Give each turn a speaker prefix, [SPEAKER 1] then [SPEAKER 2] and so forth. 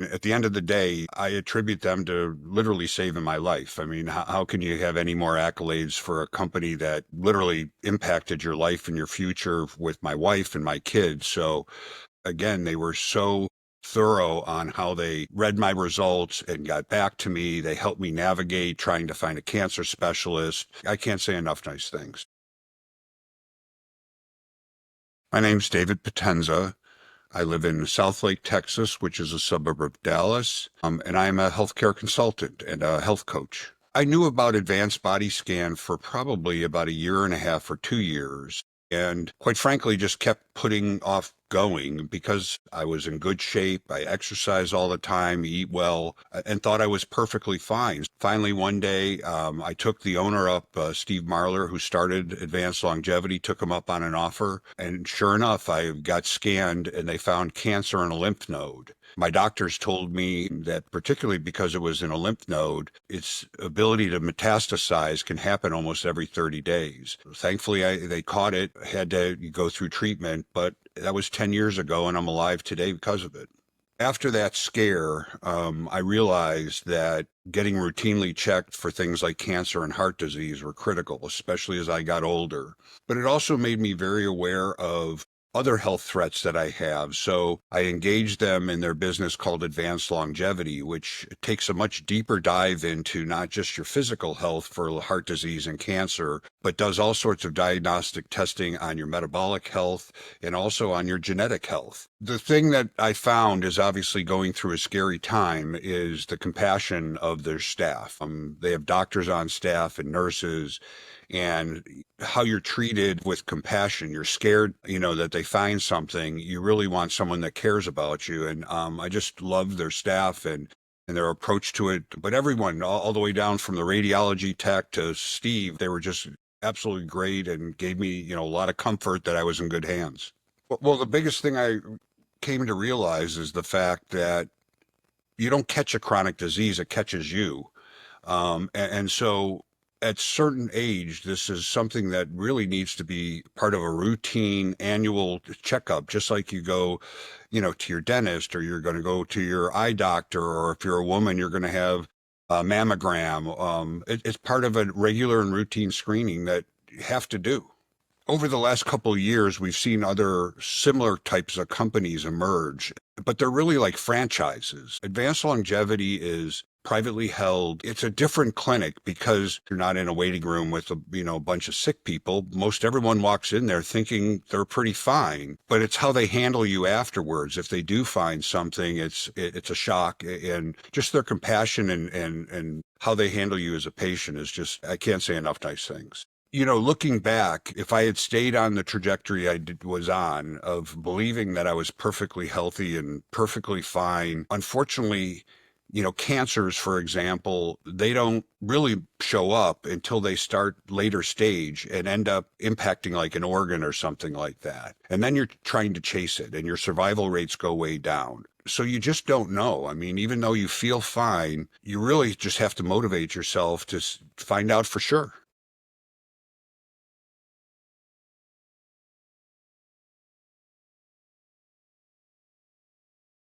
[SPEAKER 1] At the end of the day, I attribute them to literally saving my life. I mean, how can you have any more accolades for a company that literally impacted your life and your future with my wife and my kids? So again, they were so thorough on how they read my results and got back to me. They helped me navigate trying to find a cancer specialist. I can't say enough nice things. My name's David Potenza. I live in Southlake, Texas, which is a suburb of Dallas, and I'm a healthcare consultant and a health coach. I knew about advanced body scan for probably about a year and a half or 2 years, and quite frankly, just kept putting off going because I was in good shape. I exercise all the time, eat well, and thought I was perfectly fine. Finally, one day, I took the owner up, Steve Marler, who started Advanced Longevity, took him up on an offer. And sure enough, I got scanned and they found cancer in a lymph node. My doctors told me that particularly because it was in a lymph node, its ability to metastasize can happen almost every 30 days. Thankfully, they caught it, had to go through treatment, but that was 10 years ago and I'm alive today because of it. After that scare, I realized that getting routinely checked for things like cancer and heart disease were critical, especially as I got older. But it also made me very aware of other health threats that I have. So I engaged them in their business called Advanced Longevity, which takes a much deeper dive into not just your physical health for heart disease and cancer, but does all sorts of diagnostic testing on your metabolic health and also on your genetic health. The thing that I found is obviously going through a scary time is the compassion of their staff. They have doctors on staff and nurses, and how you're treated with compassion. You're scared, that they find something. You really want someone that cares about you. And I just love their staff and their approach to it. But everyone, all the way down from the radiology tech to Steve, they were just absolutely great and gave me, a lot of comfort that I was in good hands. Well, the biggest thing I came to realize is the fact that you don't catch a chronic disease, it catches you. And so at certain age, this is something that really needs to be part of a routine annual checkup, just like you go, to your dentist or you're going to go to your eye doctor, or if you're a woman, you're going to have a mammogram. It's part of a regular and routine screening that you have to do. Over the last couple of years, we've seen other similar types of companies emerge, but they're really like franchises. Advanced Longevity is privately held. It's a different clinic because you're not in a waiting room with a bunch of sick people. Most everyone walks in there thinking they're pretty fine, but it's how they handle you afterwards. If they do find something, it's a shock, and just their compassion and how they handle you as a patient is just, I can't say enough nice things. Looking back, if I had stayed on the trajectory was on of believing that I was perfectly healthy and perfectly fine, unfortunately, cancers, for example, they don't really show up until they start later stage and end up impacting like an organ or something like that. And then you're trying to chase it and your survival rates go way down. So you just don't know. I mean, even though you feel fine, you really just have to motivate yourself to find out for sure.